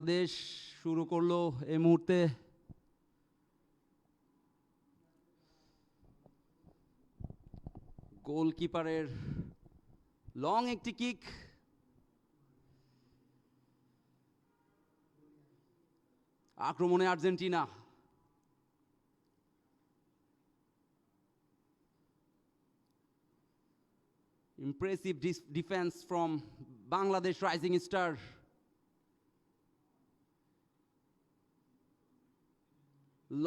বাংলাদেশ শুরু করলো এই মুহূর্তে গোলকিপারের লং একটি কিক, আক্রমণে Argentina. Impressive defense from Bangladesh Rising Star.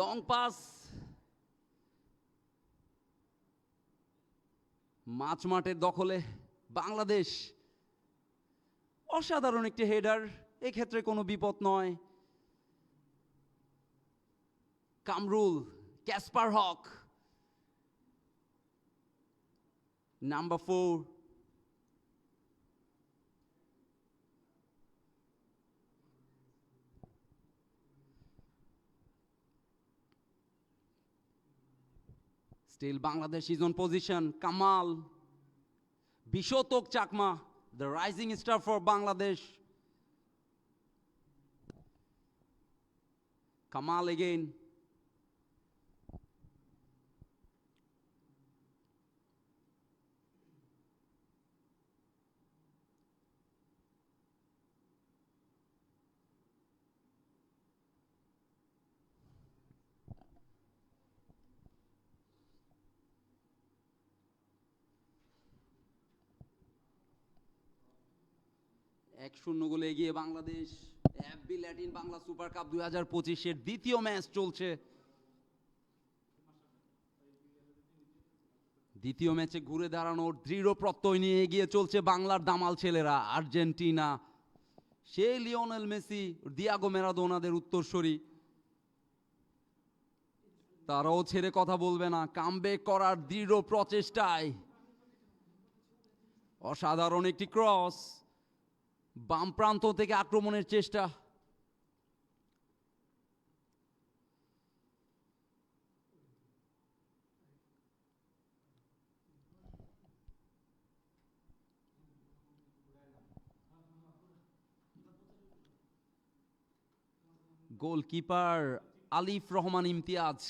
Long pass. মাঠের দখলে বাংলাদেশ। অসাধারণ একটি হেডার, এক্ষেত্রে কোনো বিপদ নয়। Kamrul, Kasper Haque, number 4। Still Bangladesh is on position. Kamal, Bishotok Chakma, the rising star for Bangladesh. Kamal again. এক শূন্য গোলে এগিয়ে Bangladesh. FB Latin Bangla super Cup 2025-এর দ্বিতীয় ম্যাচ চলছে। দ্বিতীয় ম্যাচে ঘুরে দাঁড়ানোর দৃঢ় প্রত্যয় নিয়ে এগিয়ে চলছে বাংলার দামাল ছেলেরা আর্জেন্টিনা। সেই লিওনেল মেসি, দিয়াগো ম্যারাডোনাদের উত্তরসূরি, তারাও ছেড়ে কথা বলবে না। কামব্যাক করার দৃঢ় প্রচেষ্টায় অসাধারণ একটি ক্রস, বাম প্রান্ত থেকে আক্রমণের চেষ্টা। গোলকিপার আলিফ রহমান ইমতিয়াজ।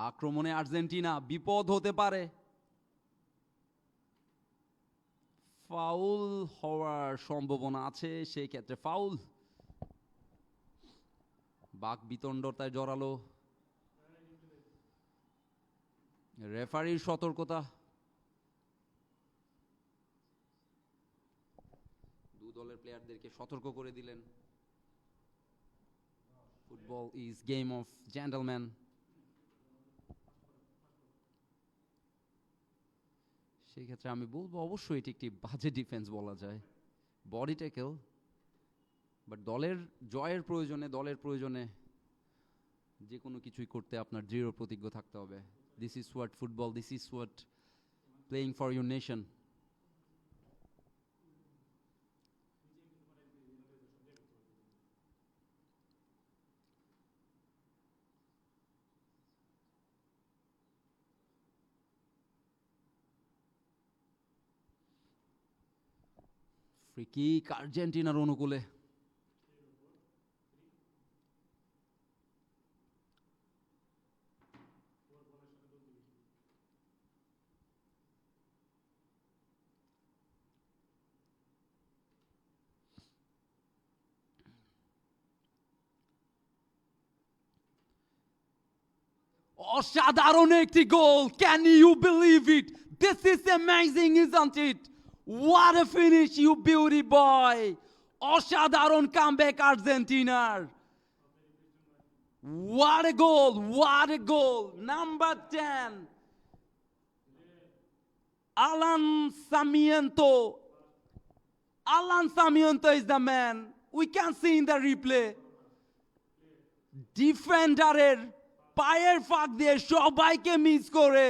আক্রমণে আর্জেন্টিনা, বিপদ হতে পারে। ফাউল হওয়ার সম্ভাবনা আছে, সেই ক্ষেত্রে ফাউল। বাক বিতণ্ডতায় জড়ালো, রেফারির সতর্কতা। দু দলের প্লেয়ারদেরকে সতর্ক করে দিলেন। Football is game of gentleman. সেই ক্ষেত্রে আমি বলবো অবশ্যই এটি একটি বাজে ডিফেন্স বলা যায়, বডি ট্যাকেল। বাট দলের জয়ের প্রয়োজনে, দলের প্রয়োজনে যে কোনো কিছুই করতে আপনার দৃঢ় প্রতিজ্ঞ থাকতে হবে। This is what football, this is what playing for your nation. Free kick আর্জেন্টিনার অনুকূলে। অসাধারণ একটি গোল, can you believe it? This is amazing, isn't it? What a finish, you beauty boy! অসাধারণ কামব্যাক আর্জেন্টিনার। What a goal, what a goal! Number 10, Alan Sarmiento. Alan Sarmiento is the man. We can see in the replay. ডিফেন্ডারের পায়ের ফাঁক দিয়ে সবাইকে miss করে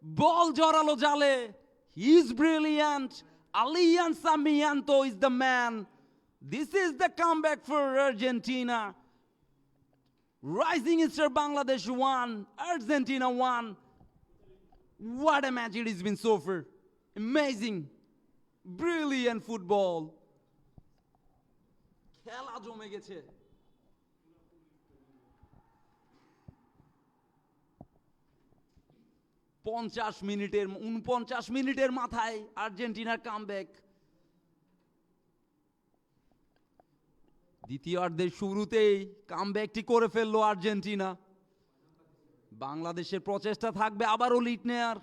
বল জড়ালো জালে। He is brilliant. Alan Sarmiento is the man. This is the comeback for Argentina. Rising Star Bangladesh 1, Argentina 1. What a match it has been so far. Amazing. Brilliant football. খেলা জমে গেছে। পঞ্চাশ মিনিটের 49 মিনিটের মাথায় আর্জেন্টিনার কামব্যাক। দ্বিতীয়ার্ধের শুরুতেই কামব্যাকটি করে ফেললো আর্জেন্টিনা। বাংলাদেশের প্রচেষ্টা থাকবে আবারও লিড নেয়ার।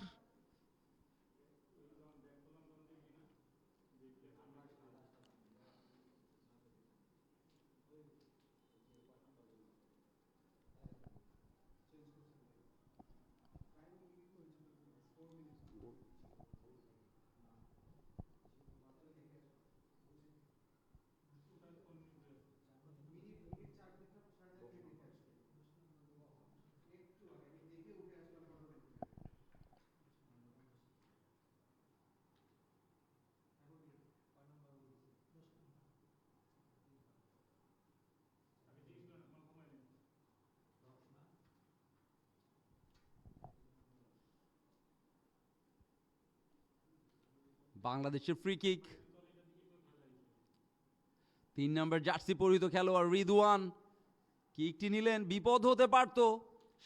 বাংলাদেশের ফ্রি কিক। 3 নম্বর জার্সি পরিহিত খেলোয়াড় রিদওয়ান কিকটি নিলেন, বিপদ হতে পারত,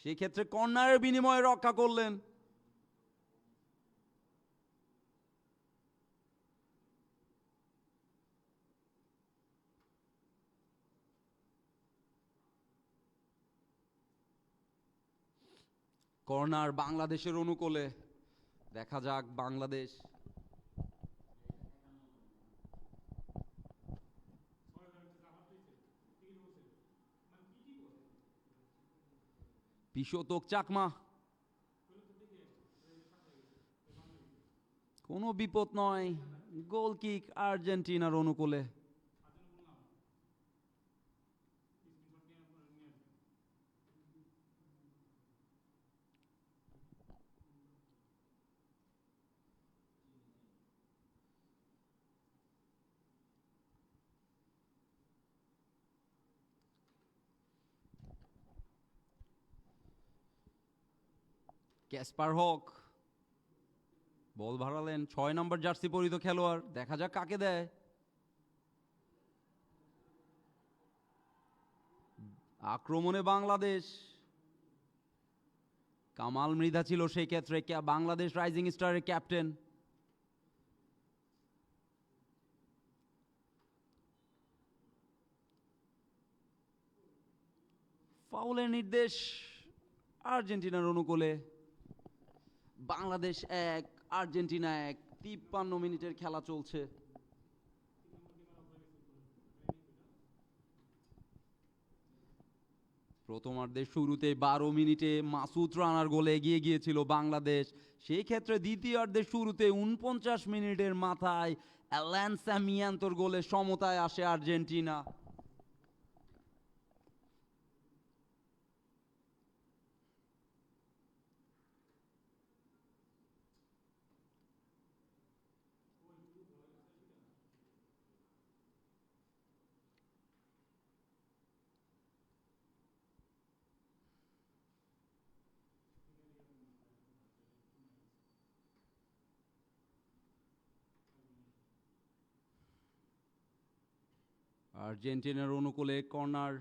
সেক্ষেত্রে কর্নারের বিনিময়ে রক্ষা করলেন। কর্নার বাংলাদেশের অনুকূলে। দেখা যাক বাংলাদেশ পিশতক চাকমা, কোনো বিপদ নয়, গোল কিক আর্জেন্টিনার অনুকূলে। ক্যাসপার হক বল ভাড়ালেন, 6 নম্বর জার্সি পরিহিত খেলোয়াড়, দেখা যাক কাকে দেয়। আক্রমণে বাংলাদেশ, কামাল মৃধা ছিল সেই ক্ষেত্রে বাংলাদেশ রাইজিং স্টারের ক্যাপ্টেন। ফাউলের নির্দেশ আর্জেন্টিনার অনুকূলে। বাংলাদেশ 1 আর্জেন্টিনা 1, 53 মিনিটের খেলা চলছে। প্রথমার্ধের শুরুতে 12 মিনিটে মাসুদ রানার গোলে এগিয়ে গিয়েছিল বাংলাদেশ, সেই ক্ষেত্রে দ্বিতীয়ার্ধের শুরুতে 49 মিনিটের মাথায় অ্যালান স্যামিয়ান্তোর গোলে সমতায় আসে আর্জেন্টিনা। আর্জেন্টিনার অনুকূলে কর্নার।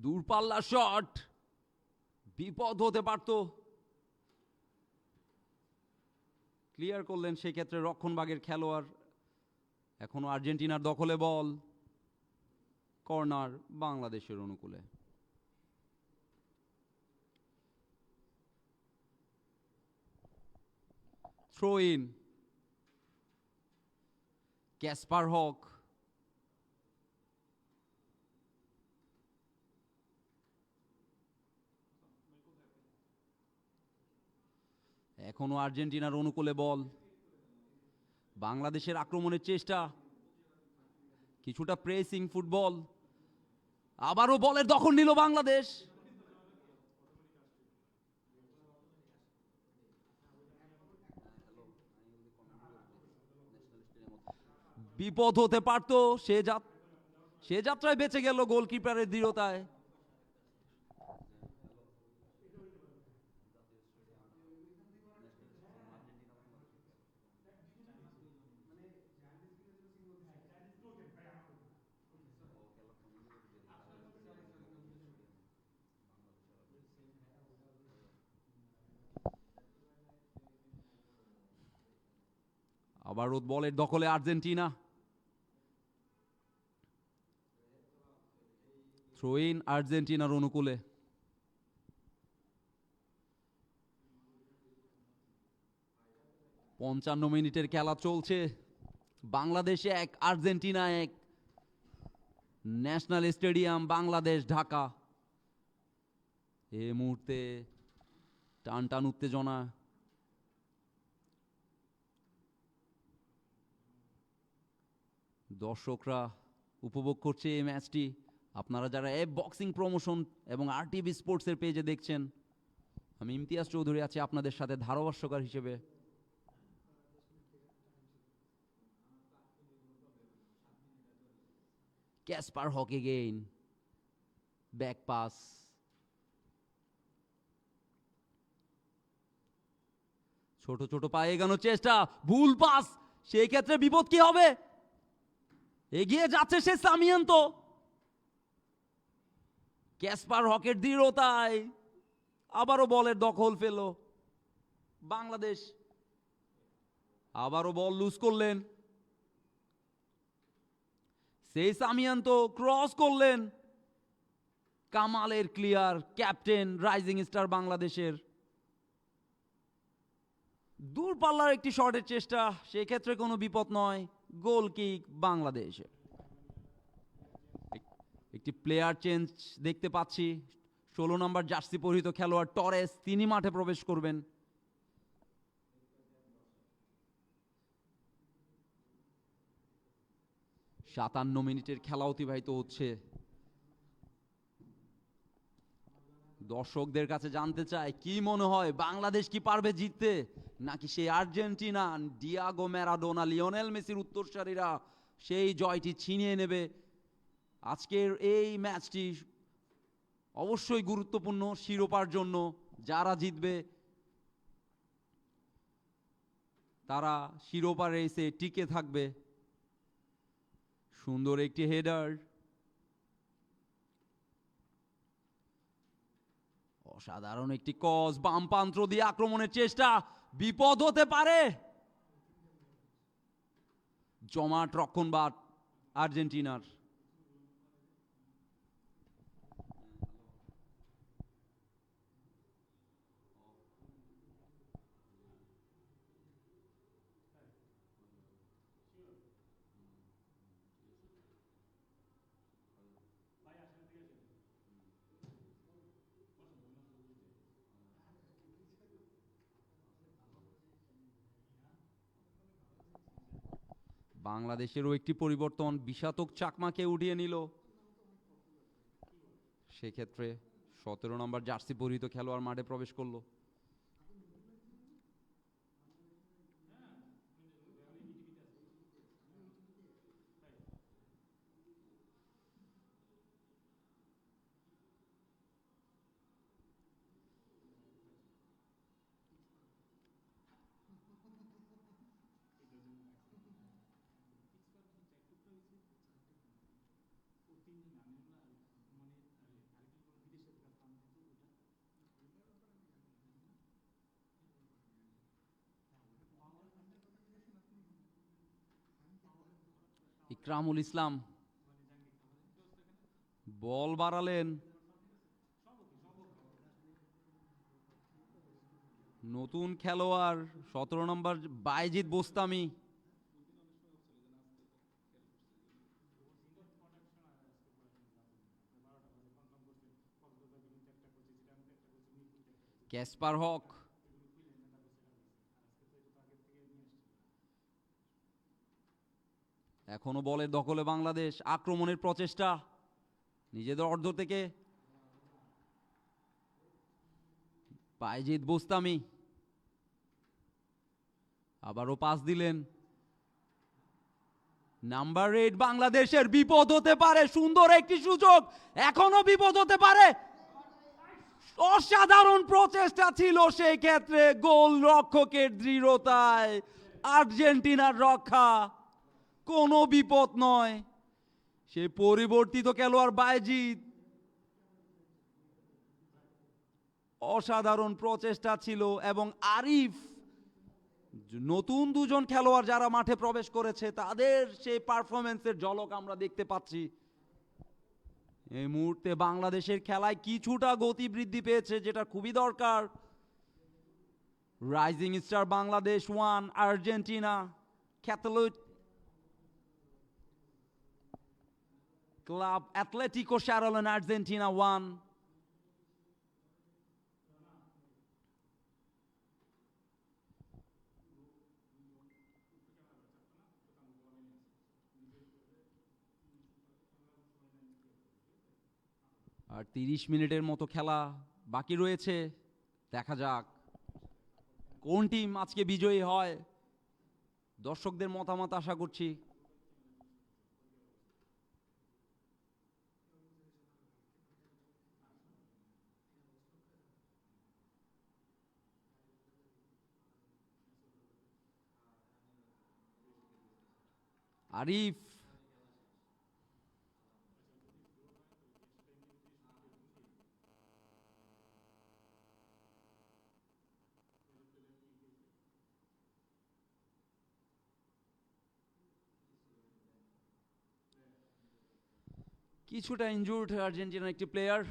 দূরপাল্লা শট, বিপদ হতে পারত, ক্লিয়ার করলেন সেক্ষেত্রে রক্ষণভাগের খেলোয়াড়। এখনো আর্জেন্টিনার দখলে বল, কর্নার বাংলাদেশের অনুকূলে। থ্রো ইন, ক্যাসপার হক, এখনো আর্জেন্টিনার অনুকূলে বল, বাংলাদেশের আক্রমণের চেষ্টা, কিছুটা প্রেসিং ফুটবল, আবারও বলের দখল নিল বাংলাদেশ। বিপদ হতে পারতো, সে যাত্রায় বেঁচে গেল গোলকিপারের দৃঢ়তায়। আবারও বলের দখলে আর্জেন্টিনা। থ্রো ইন আর্জেন্টিনার অনুকূলে। পঞ্চান্ন মিনিটের খেলা চলছে, বাংলাদেশে এক আর্জেন্টিনা এক। National stadium Bangladesh Dhaka. এই মুহূর্তে টান টান উত্তেজনা। দর্শকরা উপভোগ করছে এই ম্যাচটি। আপনারা যারা বক্সিং প্রমোশন এবং আরটিভি স্পোর্টসের পেজে দেখছেন, আমি ইমতিয়াজ চৌধুরী আছি আপনাদের সাথে ধারাভাষ্যকার হিসেবে। ক্যাসপার হক এগেইন, ব্যাক পাস। ছোট ছোট পায়ে এগানোর চেষ্টা, ভুল পাস, সেই ক্ষেত্রে বিপদ কি হবে? এগিয়ে যাচ্ছে সে সামিয়ান্ত। ক্যাসপার হকের দৃঢ়তায় আবারও বলের দখল পেল বাংলাদেশ। আবারও বল লুজ করলেন, সেই সামিয়ান্ত ক্রস করলেন। কামালের ক্লিয়ার, ক্যাপ্টেন রাইজিং স্টার বাংলাদেশের। দূরপাল্লার একটি শটের চেষ্টা, সেক্ষেত্রে কোনো বিপদ নয়, গোল কিক বাংলাদেশের। একটি প্লেয়ার চেঞ্জ দেখতে পাচ্ছি। 16 নম্বর জার্সি পরিহিত খেলোয়াড় টরেস, তিনি মাঠে প্রবেশ করবেন। সাতান্ন মিনিটের খেলা অতিবাহিত হচ্ছে। দর্শকদের কাছে জানতে চাই, কি মনে হয় বাংলাদেশ কি পারবে জিততে, নাকি সেই আর্জেন্টিনা, ডিয়াগো ম্যারাডোনা, লিওনেল মেসির উত্তরসূরিরা সেই জয়টি ছিনিয়ে নেবে? আজকের এই ম্যাচটি অবশ্যই গুরুত্বপূর্ণ শিরোপার জন্য। যারা জিতবে তারা শিরোপা রেসে টিকে থাকবে। সুন্দর একটি হেডার, অসাধারণ একটি কস, বাম প্রান্ত দিয়ে আক্রমণের চেষ্টা, বিপদ হতে পারে। জমাট রক্ষণভাগ আর্জেন্টিনার। বাংলাদেশেরও একটি পরিবর্তন, বিষাতক চাকমাকে উঠিয়ে নিল। সেক্ষেত্রে 17 নম্বর জার্সি পরিহিত খেলোয়াড় মাঠে প্রবেশ করলো। ইকরামুল ইসলাম বল বাড়ালেন। নতুন খেলোয়াড় 17 নম্বর বাইজিদ বোস্তামি। ক্যাসপার হক, এখনো বলের দখলে বাংলাদেশ। আক্রমণের প্রচেষ্টা নিজেদের অর্ধ থেকে। বাইজিদ বোস্তামি আবারও পাস দিলেন। নাম্বার 8 বাংলাদেশের বিপদ হতে পারে, সুন্দর একটি সুযোগ, এখনো বিপদ হতে পারে। অসাধারণ প্রচেষ্টা ছিল সেই ক্ষেত্রে, গোল রক্ষকের দৃঢ়তায় আর্জেন্টিনার রক্ষা, কোনো বিপদ নয়। সে পরিবর্তিত খেলোয়াড় বায়েজিদ, অসাধারণ প্রচেষ্টা ছিল। এবং আরিফ, নতুন দুজন খেলোয়াড় যারা মাঠে প্রবেশ করেছে তাদের সেই পারফরমেন্সের ঝলক আমরা দেখতে পাচ্ছি। এই মুহূর্তে বাংলাদেশের খেলায় কিছুটা গতি বৃদ্ধি পেয়েছে, যেটা খুবই দরকার। Rising Star Bangladesh 1, Argentina Catholic Club Atletico শ্যারলেন আর্জেন্টিনা 1। আর 30 মিনিটের মতো খেলা বাকি রয়েছে, দেখা যাক কোন টিম আজকে বিজয়ী হয়। দর্শকদের মতামত আশা করছি। আরিফ, কিছুটা ইনজুর্ড আর্জেন্টিনার একটি প্লেয়ার।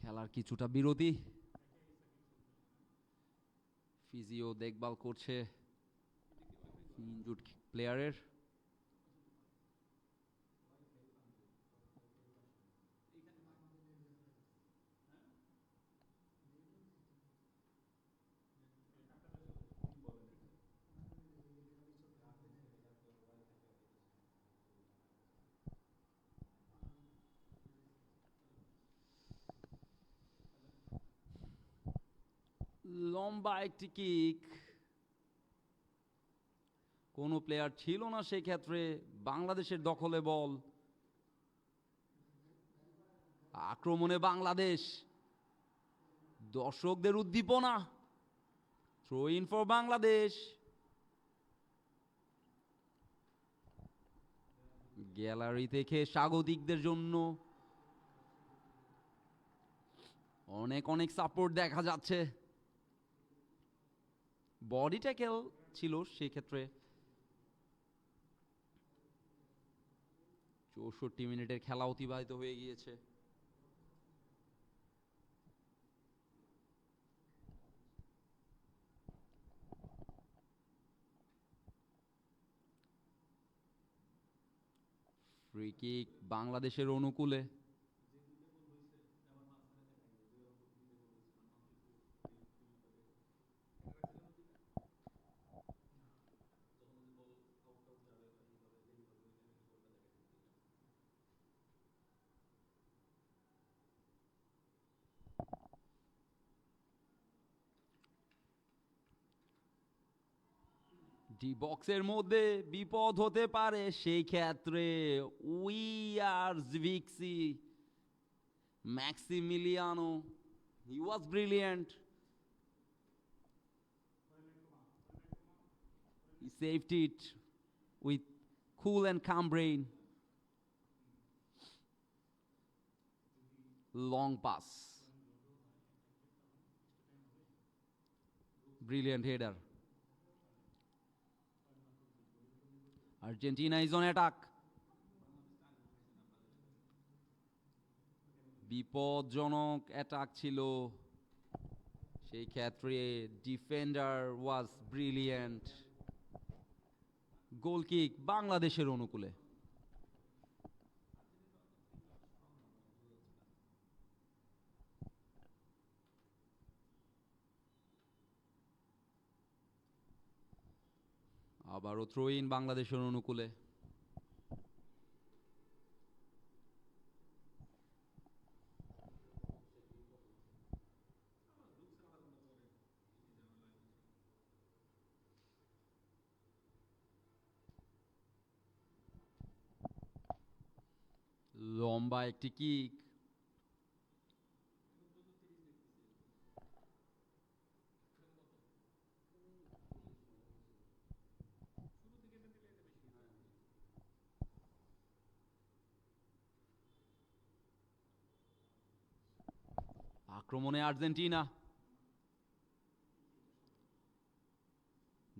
খেলার কিছুটা বিরতি, ফিজিও দেখভাল করছে ইনজুর্ড প্লেয়ারের। লম্বা একটি কিক, কোনো প্লেয়ার ছিল না সেই ক্ষেত্রে। বাংলাদেশের দখলে বল, আক্রমণে বাংলাদেশ, দর্শকদের উদ্দীপনা। Throw in for Bangladesh. Gallery থেকে স্বাগতিকদের জন্য অনেক অনেক সাপোর্ট দেখা যাচ্ছে। বডি ট্যাকেল ছিল সেক্ষেত্রে। 64 মিনিটের খেলা অতিবাহিত হয়ে গিয়েছে। ফ্রি কিক বাংলাদেশের অনুকূলে। ডি বক্সের মধ্যে বিপদ হতে পারে সেই ক্ষেত্রে। উই আর জিভিক্সি, Maximiliano, he was brilliant. He saved it with cool and calm brain. Long pass. Brilliant header. Argentina is on attack. বিপজ্জনক অ্যাটাক ছিল, সেই ক্ষেত্রে ডিফেন্ডার ওয়াজ ব্রিলিয়েন্ট। গোল কিক বাংলাদেশের অনুকূলে। আবারও থ্রো ইন বাংলাদেশের অনুকূলে। লম্বা একটি কিক। আক্রমণে আর্জেন্টিনা।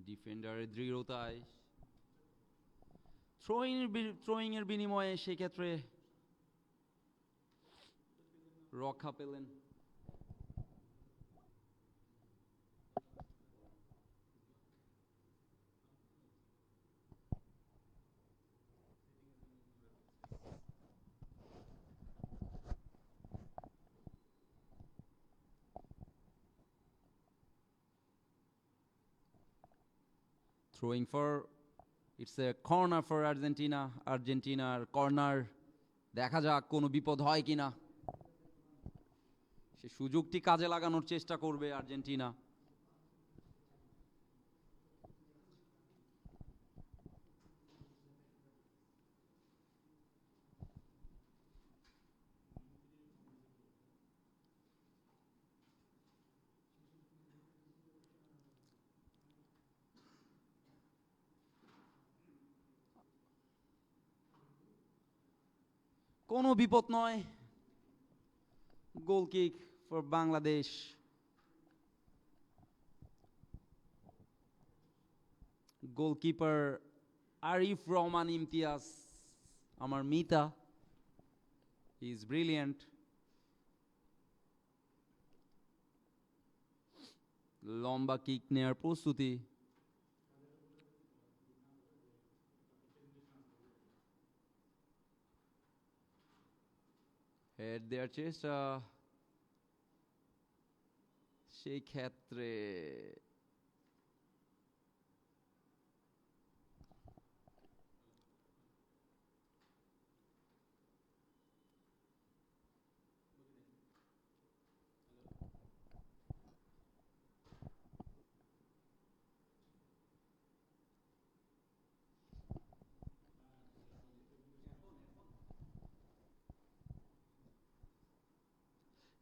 ডিফেন্ডারের দৃঢ়তায় থ্রোয়িং এর বিনিময়ে সেক্ষেত্রে রক্ষা পেলেন। Throwing for, it's a corner for Argentina. আর্জেন্টিনার কর্নার। দেখা যাক কোনো বিপদ হয় কিনা। সে সুযোগটি কাজে লাগানোর চেষ্টা করবে আর্জেন্টিনা। কোনো বিপদ নয়। Goal kick for Bangladesh. Goalkeeper Arif Rahman Imtiaz, আমার মিতা, হি ইজ ব্রিলিয়েন্ট। লম্বা কিক নেয়ার প্রস্তুতি। হেড দেওয়ার চেষ্টা, সেই ক্ষেত্রে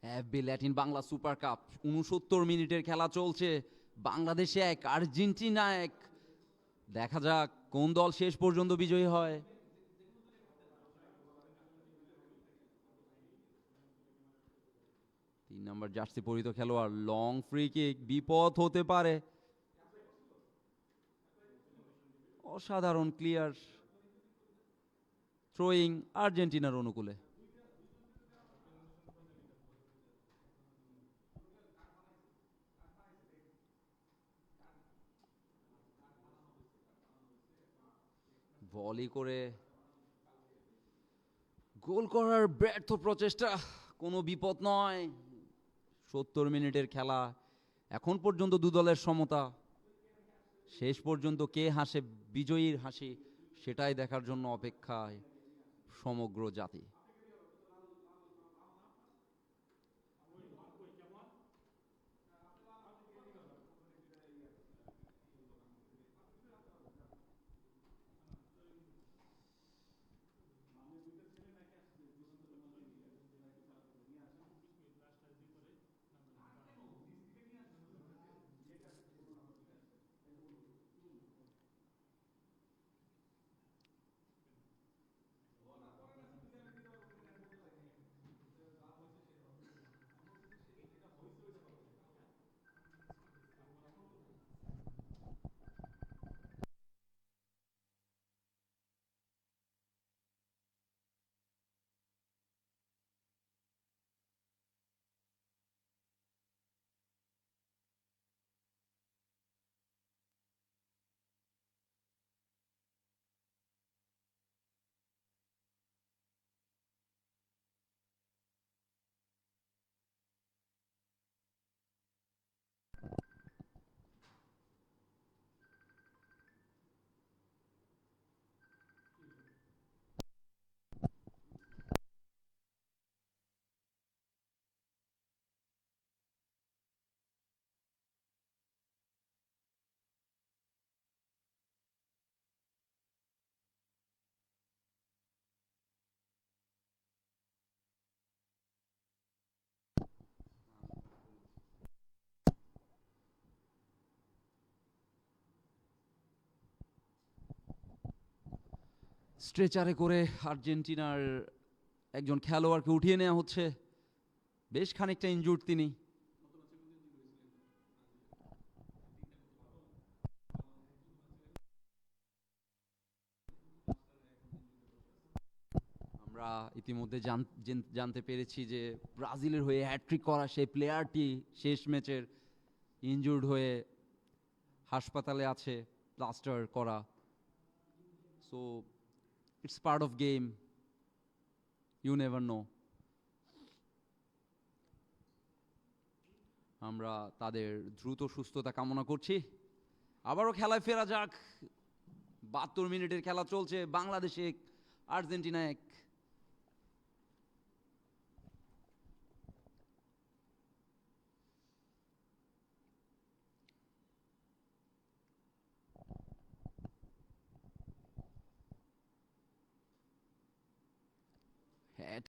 FB Latin Bangla super cup 69 মিনিটের খেলা চলছে। বাংলাদেশে 1, আর্জেন্টিনা 1। দেখা যাক কোন দল শেষ পর্যন্ত বিজয়ী হয়। তিন নম্বর জার্সি পরিহিত খেলোয়াড়, লং ফ্রি কিক, বিপদ হতে পারে। অসাধারণ ক্লিয়ার। থ্রোয়িং আর্জেন্টিনার অনুকূলে। ভলি করে গোল করার ব্যর্থ প্রচেষ্টা। কোনো বিপদ নয়। 70 মিনিটের খেলা, এখন পর্যন্ত দু দলের সমতা। শেষ পর্যন্ত কে হাসে বিজয়ীর হাসি, সেটাই দেখার জন্য অপেক্ষায় সমগ্র জাতি। স্ট্রেচারে করে আর্জেন্টিনার একজন খেলোয়াড়কে উঠিয়ে নেওয়া হচ্ছে, বেশ খানিকটা ইনজুর্ড তিনি। আমরা ইতিমধ্যে জানতে পেরেছি যে ব্রাজিলের হয়ে হ্যাট্রিক করা সেই প্লেয়ারটি শেষ ম্যাচের ইনজুর্ড হয়ে হাসপাতালে আছে, প্লাস্টার করা। So it's part of game, you never know. আমরা তাদের দ্রুত সুস্থতা কামনা করছি। আবারও খেলায় ফেরা যাক। 72 মিনিটের খেলা চলছে, বাংলাদেশ 1 আর্জেন্টিনা 1।